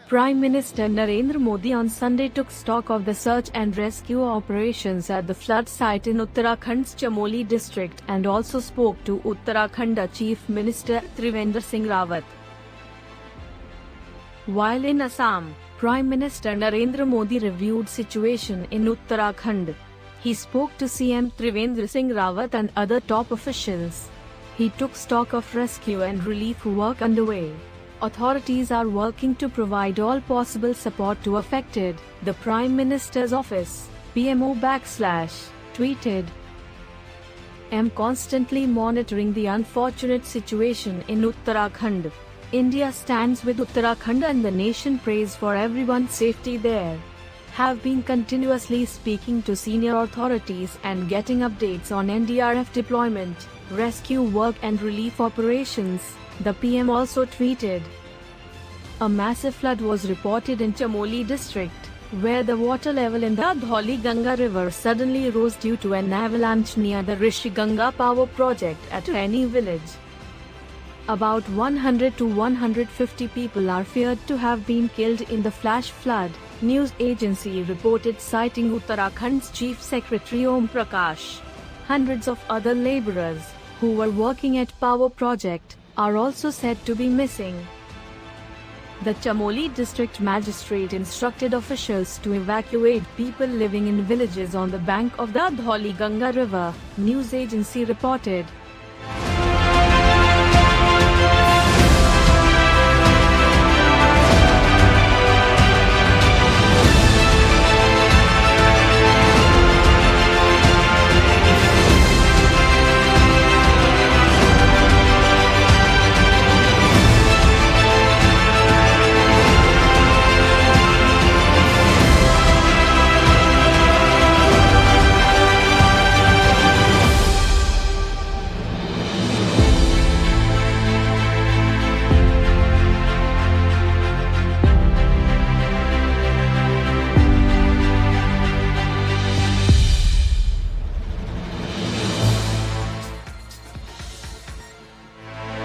Prime Minister Narendra Modi on Sunday took stock of the search and rescue operations at the flood site in Uttarakhand's Chamoli district and also spoke to Uttarakhand Chief Minister Trivendra Singh Rawat. While in Assam, Prime Minister Narendra Modi reviewed situation in Uttarakhand. He spoke to CM Trivendra Singh Rawat and other top officials. He took stock of rescue and relief work underway. Authorities are working to provide all possible support to affected, the Prime Minister's office, PMO / tweeted. "I'm constantly monitoring the unfortunate situation in Uttarakhand. India stands with Uttarakhand and the nation prays for everyone's safety there. Have been continuously speaking to senior authorities and getting updates on NDRF deployment, rescue work and relief operations," the PM also tweeted. A massive flood was reported in Chamoli district, where the water level in the Dhauli Ganga river suddenly rose due to an avalanche near the Rishi Ganga power project at Raini village. About 100 to 150 people are feared to have been killed in the flash flood, news agency reported citing Uttarakhand's Chief Secretary Om Prakash. Hundreds of other labourers, who were working at power project, are also said to be missing. The Chamoli district magistrate instructed officials to evacuate people living in villages on the bank of the Dhauli Ganga river, news agency reported.